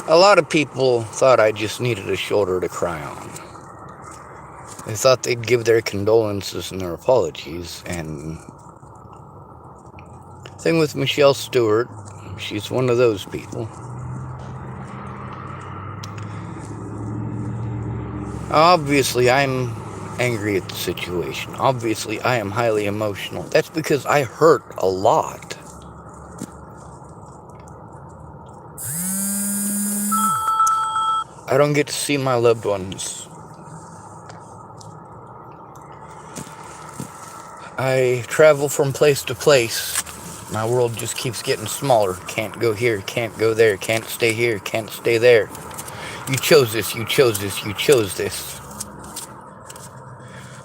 A lot of people thought I just needed a shoulder to cry on. They thought they'd give their condolences and their apologies, and thing with Michelle Stuart, she's one of those people. Obviously, I'm angry at the situation. Obviously, I am highly emotional. That's because I hurt a lot. I don't get to see my loved ones. I travel from place to place. My world just keeps getting smaller. Can't go here, can't go there, can't stay here, can't stay there. You chose this, you chose this, you chose this.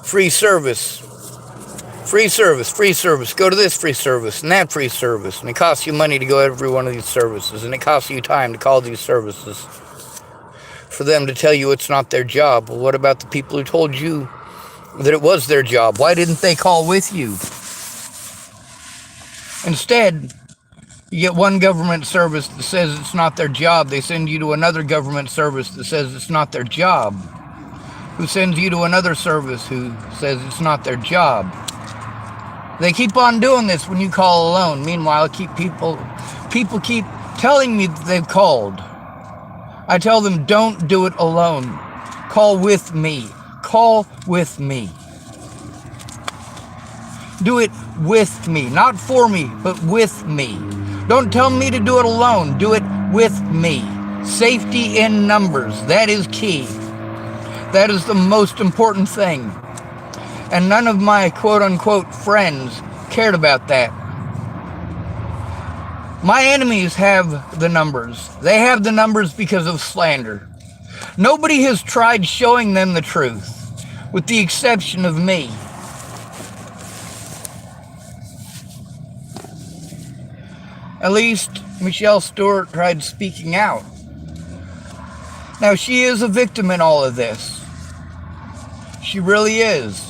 Free service. Free service, free service. Go to this free service and that free service. And it costs you money to go to every one of these services. And it costs you time to call these services. For them to tell you it's not their job. Well, what about the people who told you that it was their job? Why didn't they call with you? Instead, you get one government service that says it's not their job. They send you to another government service that says it's not their job. Who sends you to another service who says it's not their job. They keep on doing this when you call alone. Meanwhile, people keep telling me that they've called. I tell them, don't do it alone. Call with me. Call with me. Do it with me. Not for me, but with me. Don't tell me to do it alone. Do it with me. Safety in numbers. That is key. That is the most important thing. And none of my quote-unquote friends cared about that. My enemies have the numbers. They have the numbers because of slander. Nobody has tried showing them the truth, with the exception of me. At least Michelle Stuart tried speaking out. Now, she is a victim in all of this. She really is.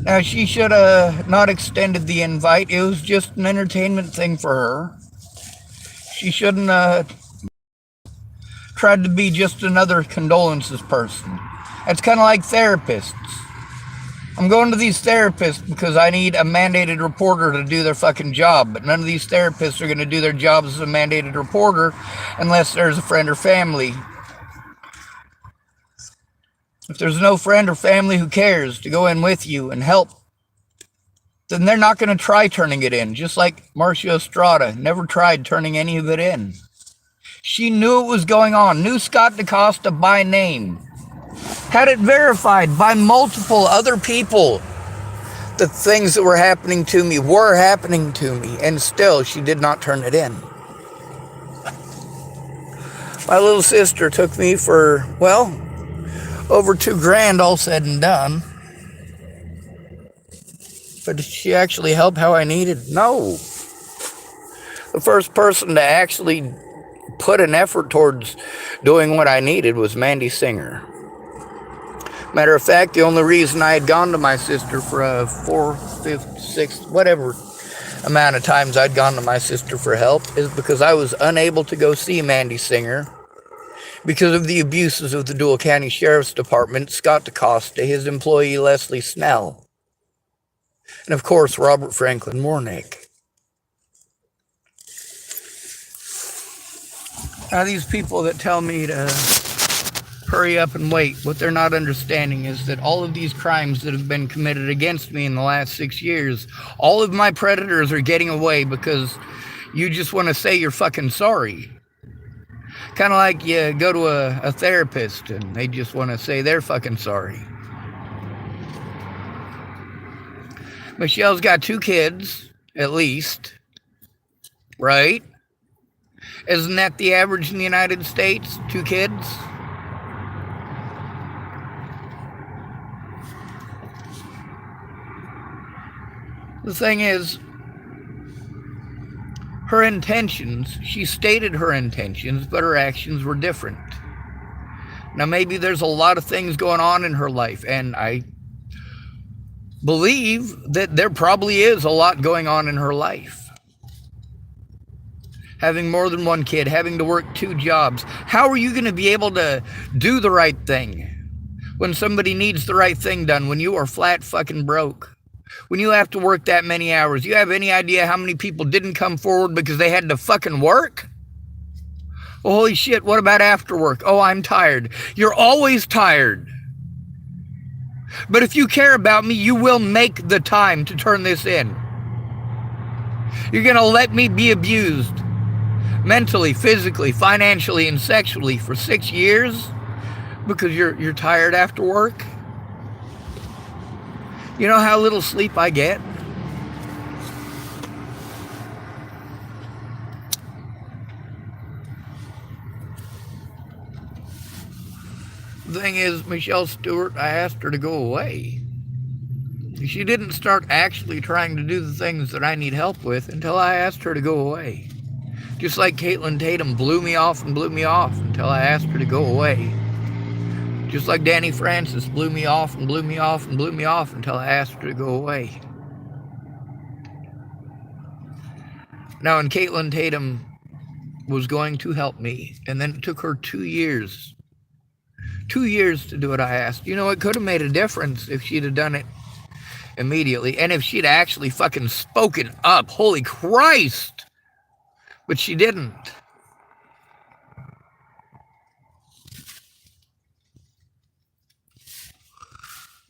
Now, she should have not extended the invite. It was just an entertainment thing for her. She shouldn't have tried to be just another condolences person. It's kind of like therapists. I'm going to these therapists because I need a mandated reporter to do their fucking job, but none of these therapists are going to do their job as a mandated reporter unless there's a friend or family. If there's no friend or family who cares to go in with you and help, then they're not going to try turning it in, just like Marcia Estrada never tried turning any of it in. She knew it was going on, knew Scott DaCosta by name, had it verified by multiple other people that things that were happening to me, and still she did not turn it in. My little sister took me for, well, over $2,000 all said and done. But did she actually help how I needed? No. The first person to actually put an effort towards doing what I needed was Mandy Singer. Matter of fact, the only reason I had gone to my sister for a 4th, 5th, 6th, whatever amount of times I'd gone to my sister for help is because I was unable to go see Mandy Singer because of the abuses of the Dual County Sheriff's Department, Scott DaCosta, his employee Leslie Snell, and of course Robert Franklin Warnick. Now these people that tell me to hurry up and wait, what they're not understanding is that all of these crimes that have been committed against me in the last 6 years, all of my predators are getting away because you just want to say you're fucking sorry. Kind of like you go to a therapist and they just want to say they're fucking sorry. Michelle's got 2 kids, at least, right? Isn't that the average in the United States? 2 kids? The thing is, her intentions, she stated her intentions, but her actions were different. Now, maybe there's a lot of things going on in her life, and I believe that there probably is a lot going on in her life. having more than one kid, having to work 2 jobs. How are you going to be able to do the right thing when somebody needs the right thing done, when you are flat fucking broke? When you have to work that many hours? You have any idea how many people didn't come forward because they had to fucking work? Well, holy shit, what about after work? Oh, I'm tired. You're always tired. But if you care about me, you will make the time to turn this in. You're going to let me be abused mentally, physically, financially, and sexually for 6 years because you're tired after work? You know how little sleep I get? The thing is, Michelle Stuart, I asked her to go away. She didn't start actually trying to do the things that I need help with until I asked her to go away. Just like Caitlin Tatum blew me off until I asked her to go away. Just like Danny Francis blew me off until I asked her to go away. Now, when Caitlin Tatum was going to help me, and then it took her 2 years. 2 years to do what I asked. You know, it could have made a difference if she'd have done it immediately. And if she'd actually fucking spoken up. Holy Christ! But she didn't.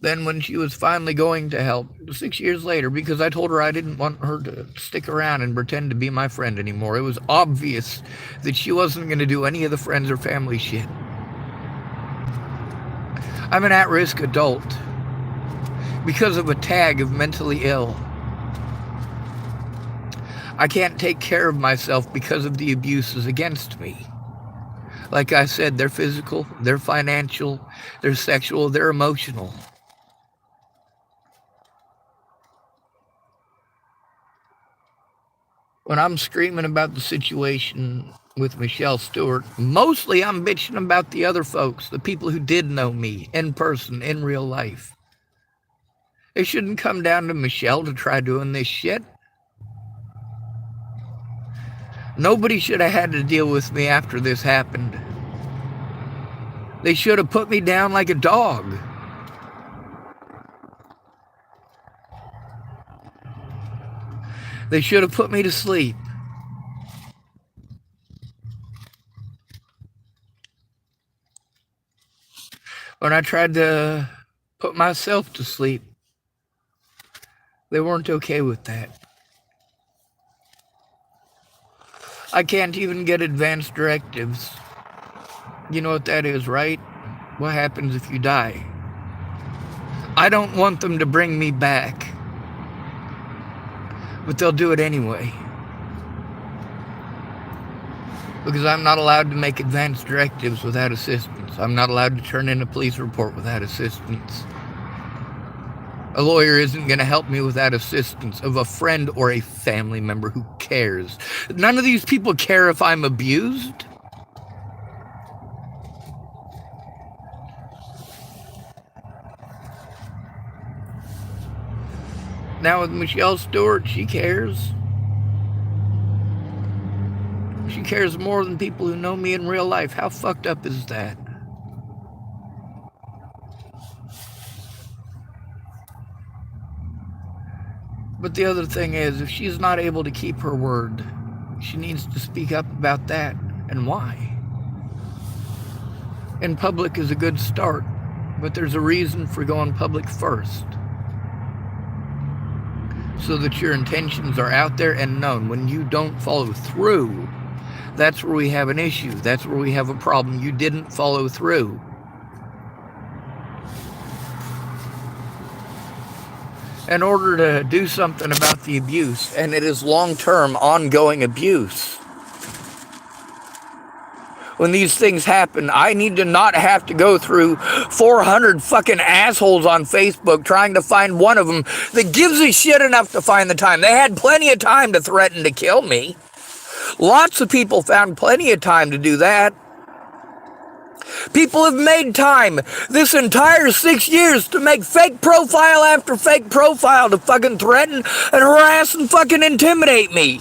Then when she was finally going to help, 6 years later, because I told her I didn't want her to stick around and pretend to be my friend anymore. It was obvious that she wasn't going to do any of the friends or family shit. I'm an at-risk adult because of a tag of mentally ill. I can't take care of myself because of the abuses against me. Like I said, they're physical, they're financial, they're sexual, they're emotional. When I'm screaming about the situation with Michelle Stuart, mostly I'm bitching about the other folks, the people who did know me in person, in real life. It shouldn't come down to Michelle to try doing this shit. Nobody should have had to deal with me after this happened. They should have put me down like a dog. They should have put me to sleep. When I tried to put myself to sleep, they weren't okay with that. I can't even get advance directives. You know what that is, right? What happens if you die? I don't want them to bring me back. But they'll do it anyway. Because I'm not allowed to make advance directives without assistance. I'm not allowed to turn in a police report without assistance. A lawyer isn't going to help me without assistance of a friend or a family member who cares. None of these people care if I'm abused. Now with Michelle Stuart, she cares. She cares more than people who know me in real life. How fucked up is that? But the other thing is, if she's not able to keep her word, she needs to speak up about that and why. In public is a good start, but there's a reason for going public first. So that your intentions are out there and known. When you don't follow through, that's where we have an issue. That's where we have a problem. You didn't follow through. In order to do something about the abuse, and it is long-term, ongoing abuse, when these things happen, I need to not have to go through 400 fucking assholes on Facebook trying to find one of them that gives a shit enough to find the time. They had plenty of time to threaten to kill me. Lots of people found plenty of time to do that. People have made time this entire 6 years to make fake profile after fake profile to fucking threaten and harass and fucking intimidate me.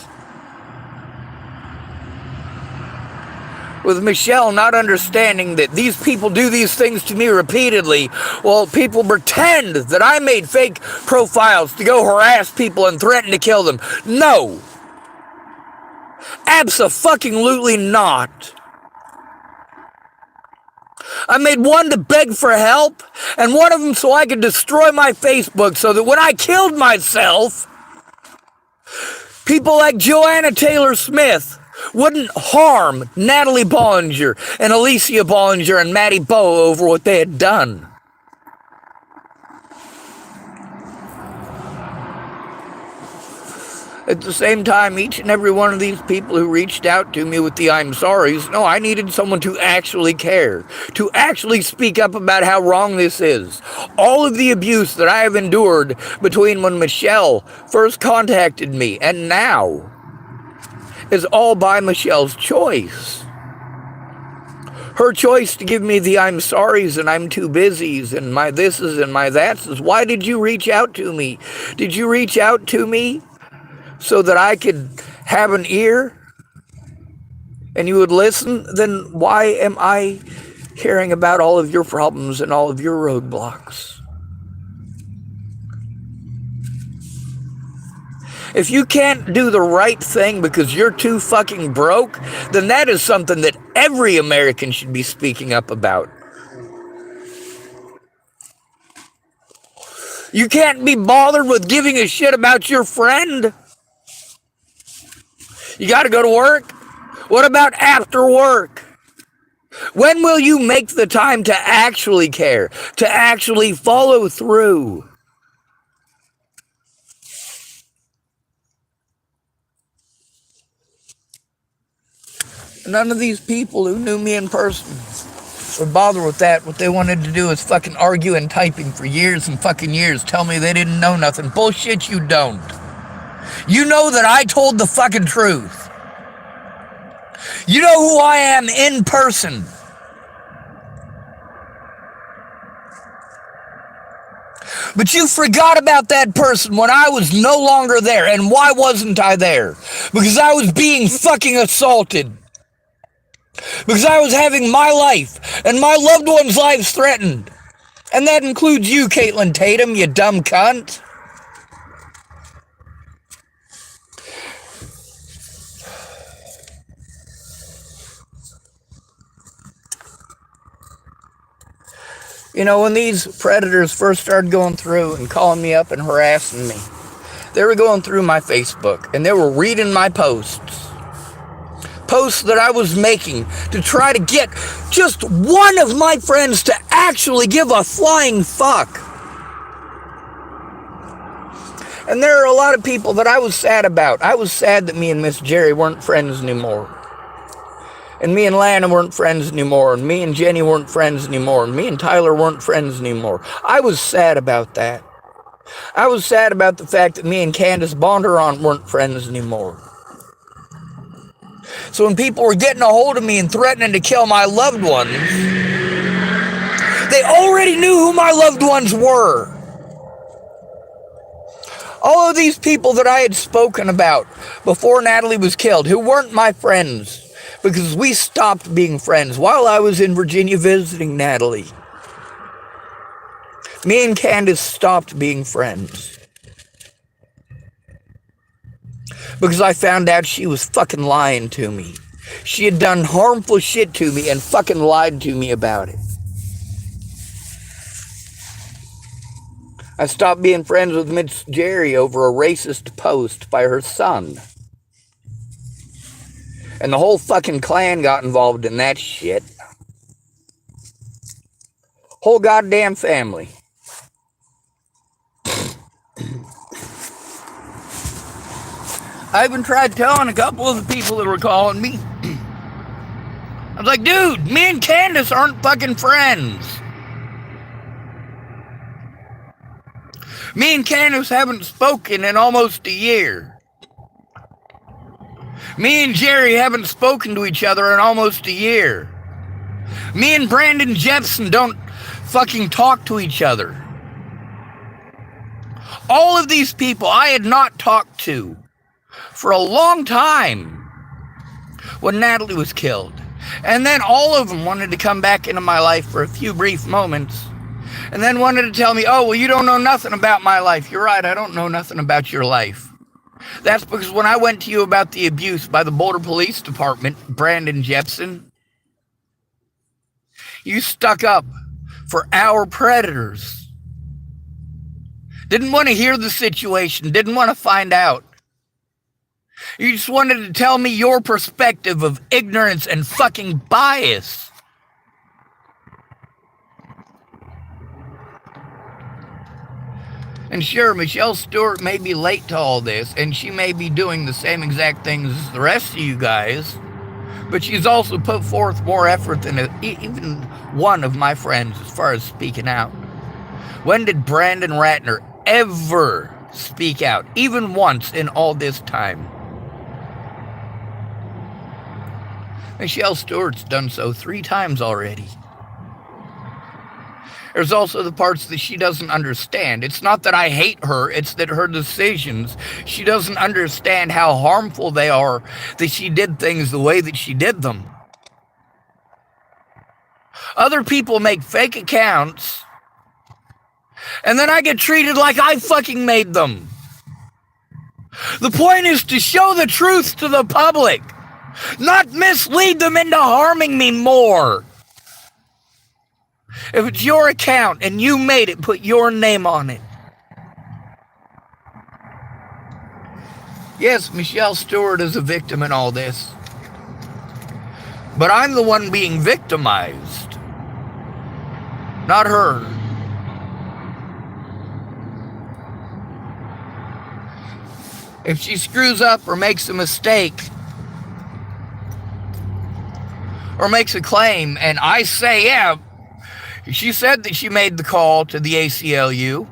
With Michelle not understanding that these people do these things to me repeatedly, while people pretend that I made fake profiles to go harass people and threaten to kill them. No. Abso-fucking-lutely not. I made one to beg for help, and one of them so I could destroy my Facebook so that when I killed myself, people like Joanna Taylor-Smith wouldn't harm Natalie Bollinger and Alicia Bollinger and Maddie Bowe over what they had done. At the same time, each and every one of these people who reached out to me with the I'm sorries, no, I needed someone to actually care, to actually speak up about how wrong this is. All of the abuse that I have endured between when Michelle first contacted me and now is all by Michelle's choice. Her choice to give me the I'm sorries and I'm too busy's and my thises and my thatses. Why did you reach out to me? Did you reach out to me so that I could have an ear and you would listen? Then why am I hearing about all of your problems and all of your roadblocks? If you can't do the right thing because you're too fucking broke, then that is something that every American should be speaking up about. You can't be bothered with giving a shit about your friend. You got to go to work? What about after work? When will you make the time to actually care, to actually follow through? None of these people who knew me in person would bother with that. What they wanted to do is fucking argue and typing for years and fucking years. Tell me they didn't know nothing. Bullshit, you don't. You know that I told the fucking truth. You know who I am in person. But you forgot about that person when I was no longer there. And why wasn't I there? Because I was being fucking assaulted. Because I was having my life and my loved ones' lives threatened. And that includes you, Caitlin Tatum, you dumb cunt. You know, when these predators first started going through and calling me up and harassing me, they were going through my Facebook and they were reading my posts. Posts that I was making to try to get just one of my friends to actually give a flying fuck. And there are a lot of people that I was sad about. I was sad that me and Miss Jerry weren't friends anymore. And me and Lana weren't friends anymore. And me and Jenny weren't friends anymore. And me and Tyler weren't friends anymore. I was sad about that. I was sad about the fact that me and Candace Bondurant weren't friends anymore. So when people were getting a hold of me and threatening to kill my loved ones, they already knew who my loved ones were. All of these people that I had spoken about before Natalie was killed, who weren't my friends, because we stopped being friends while I was in Virginia visiting Natalie. Me and Candace stopped being friends. Because I found out she was fucking lying to me. She had done harmful shit to me and fucking lied to me about it. I stopped being friends with Miss Jerry over a racist post by her son. And the whole fucking clan got involved in that shit. Whole goddamn family. I even tried telling a couple of the people that were calling me. I was like, dude, me and Candace aren't fucking friends. Me and Candace haven't spoken in almost a year. Me and Jerry haven't spoken to each other in almost a year. Me and Brandon Jepson don't fucking talk to each other. All of these people I had not talked to for a long time when Natalie was killed. And then all of them wanted to come back into my life for a few brief moments. And then wanted to tell me, oh, well, you don't know nothing about my life. You're right, I don't know nothing about your life. That's because when I went to you about the abuse by the Boulder Police Department, Brandon Jepson, you stuck up for our predators. Didn't want to hear the situation, didn't want to find out. You just wanted to tell me your perspective of ignorance and fucking bias. And sure, Michelle Stuart may be late to all this, and she may be doing the same exact things as the rest of you guys, but she's also put forth more effort than even one of my friends as far as speaking out. When did Brandon Ratner ever speak out, even once in all this time? Michelle Stewart's done so 3 times already. There's also the parts that she doesn't understand. It's not that I hate her, it's that her decisions, she doesn't understand how harmful they are, that she did things the way that she did them. Other people make fake accounts, and then I get treated like I fucking made them. The point is to show the truth to the public, not mislead them into harming me more. If it's your account and you made it, put your name on it. Yes, Michelle Stuart is a victim in all this. But I'm the one being victimized, not her. If she screws up or makes a mistake or makes a claim and I say, yeah, she said that she made the call to the ACLU.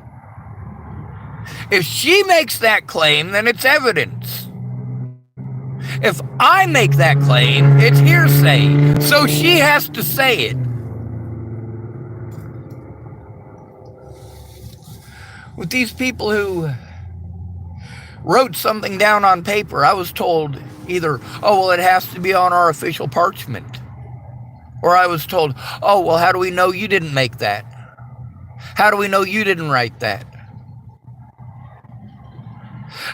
If she makes that claim, then it's evidence. If I make that claim, it's hearsay. So she has to say it. With these people who wrote something down on paper, I was told either, oh, well, it has to be on our official parchment. Or I was told, oh, well, how do we know you didn't make that? How do we know you didn't write that?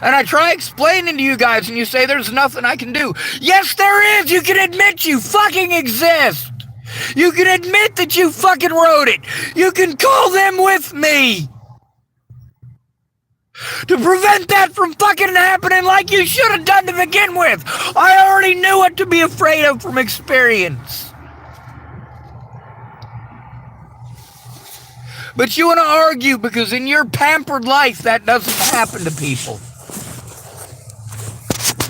And I try explaining to you guys, and you say there's nothing I can do. Yes, there is. You can admit you fucking exist. You can admit that you fucking wrote it. You can call them with me. To prevent that from fucking happening like you should have done to begin with. I already knew what to be afraid of from experience. But you want to argue because in your pampered life, that doesn't happen to people.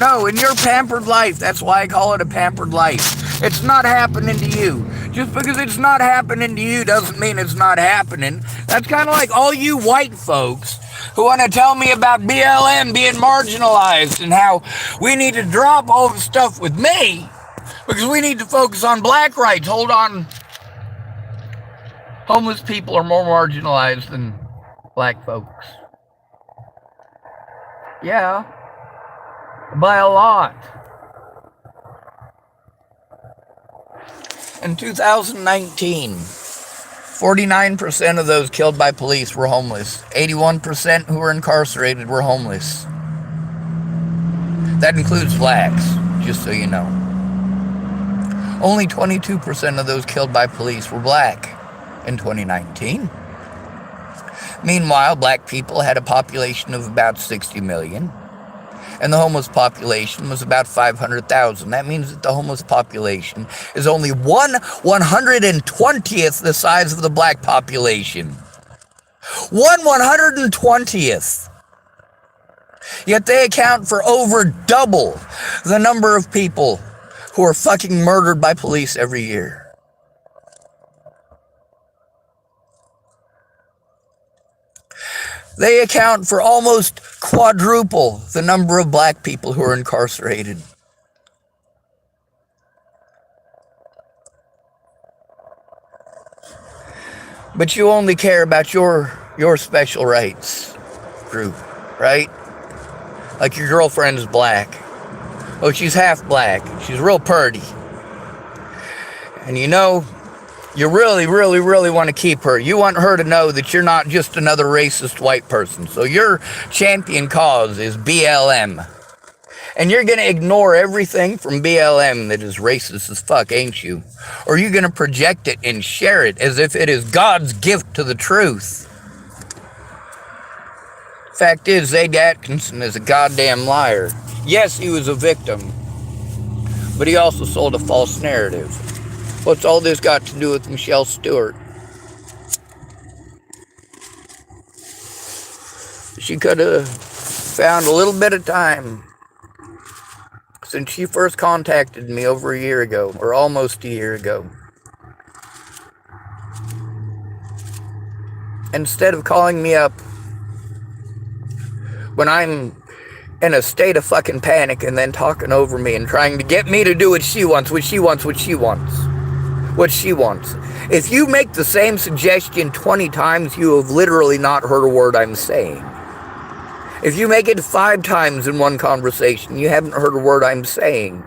No, in your pampered life, that's why I call it a pampered life. It's not happening to you. Just because it's not happening to you doesn't mean it's not happening. That's kind of like all you white folks who want to tell me about BLM being marginalized and how we need to drop all the stuff with me because we need to focus on black rights. Hold on. Homeless people are more marginalized than black folks. Yeah, by a lot. In 2019, 49% of those killed by police were homeless. 81% who were incarcerated were homeless. That includes blacks, just so you know. Only 22% of those killed by police were black in 2019. Meanwhile, black people had a population of about 60 million, and the homeless population was about 500,000. That means that the homeless population is only 1/120th the size of the black population. 1/120th. Yet they account for over double the number of people who are fucking murdered by police every year. They account for almost quadruple the number of black people who are incarcerated. But you only care about your special rights group, right? Like your girlfriend is black. Oh, she's half black. She's real purty. And you know, you really, really, really want to keep her. You want her to know that you're not just another racist white person. So your champion cause is BLM. And you're going to ignore everything from BLM that is racist as fuck, ain't you? Or you're going to project it and share it as if it is God's gift to the truth. Fact is, Zayde Atkinson is a goddamn liar. Yes, he was a victim, but he also sold a false narrative. What's all this got to do with Michelle Stuart? She could have found a little bit of time since she first contacted me over a year ago, or almost a year ago. Instead of calling me up when I'm in a state of fucking panic and then talking over me and trying to get me to do what she wants, what she wants, what she wants. What she wants. If you make the same suggestion 20 times, you have literally not heard a word I'm saying. If you make it 5 times in one conversation, you haven't heard a word I'm saying.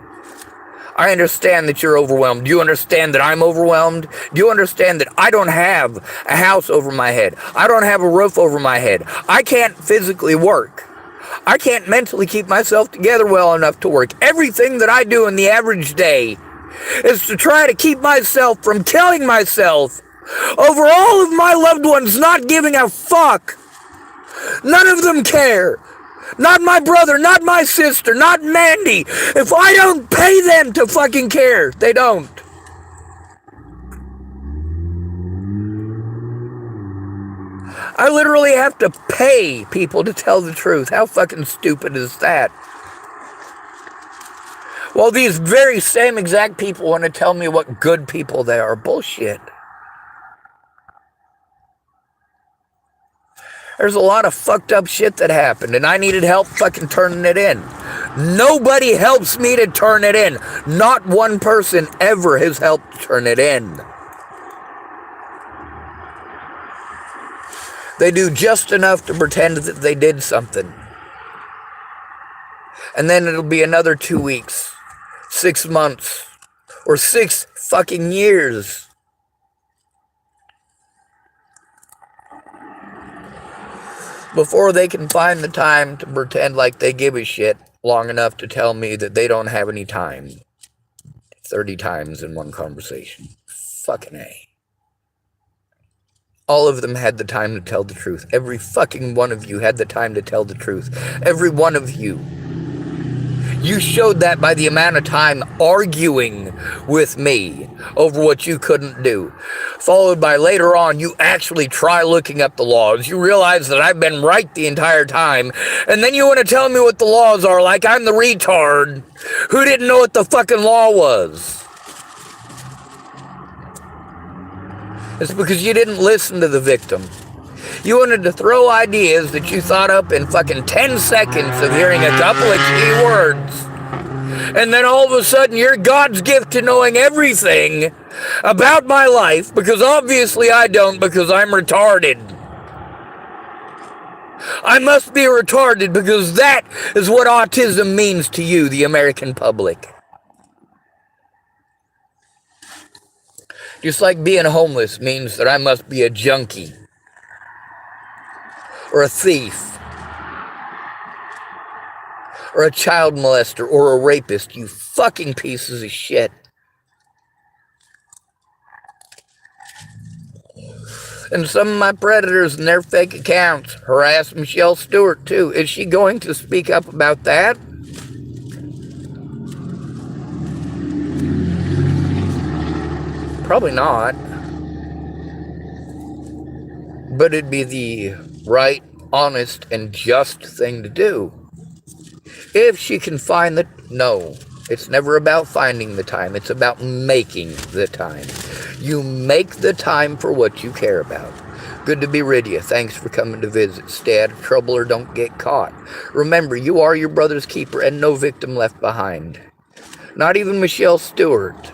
I understand that you're overwhelmed. Do you understand that I'm overwhelmed? Do you understand that I don't have a house over my head? I don't have a roof over my head. I can't physically work. I can't mentally keep myself together well enough to work. Everything that I do in the average day is to try to keep myself from killing myself over all of my loved ones not giving a fuck. None of them care. Not my brother, not my sister, not Mandy. If I don't pay them to fucking care, they don't. I literally have to pay people to tell the truth. How fucking stupid is that? Well, these very same exact people want to tell me what good people they are. Bullshit. There's a lot of fucked up shit that happened, and I needed help fucking turning it in. Nobody helps me to turn it in. Not one person ever has helped turn it in. They do just enough to pretend that they did something. And then it'll be another 2 weeks, 6 months, or 6 fucking years. Before they can find the time to pretend like they give a shit long enough to tell me that they don't have any time. 30 times in one conversation. Fucking A. All of them had the time to tell the truth. Every fucking one of you had the time to tell the truth. Every one of you. You showed that by the amount of time arguing with me over what you couldn't do. Followed by later on, you actually try looking up the laws. You realize that I've been right the entire time. And then you want to tell me what the laws are like I'm the retard who didn't know what the fucking law was. It's because you didn't listen to the victim. You wanted to throw ideas that you thought up in fucking 10 seconds of hearing a couple of key words. And then all of a sudden you're God's gift to knowing everything about my life, because obviously I don't, because I'm retarded. I must be retarded because that is what autism means to you, the American public. Just like being homeless means that I must be a junkie. Or a thief. Or a child molester. Or a rapist. You fucking pieces of shit. And some of my predators and their fake accounts harass Michelle Stuart too. Is she going to speak up about that? Probably not. But it'd be the right, honest, and just thing to do. If she can find the... No, it's never about finding the time. It's about making the time. You make the time for what you care about. Good to be rid of you. Thanks for coming to visit. Stay out of trouble or don't get caught. Remember, you are your brother's keeper and no victim left behind. Not even Michelle Stuart.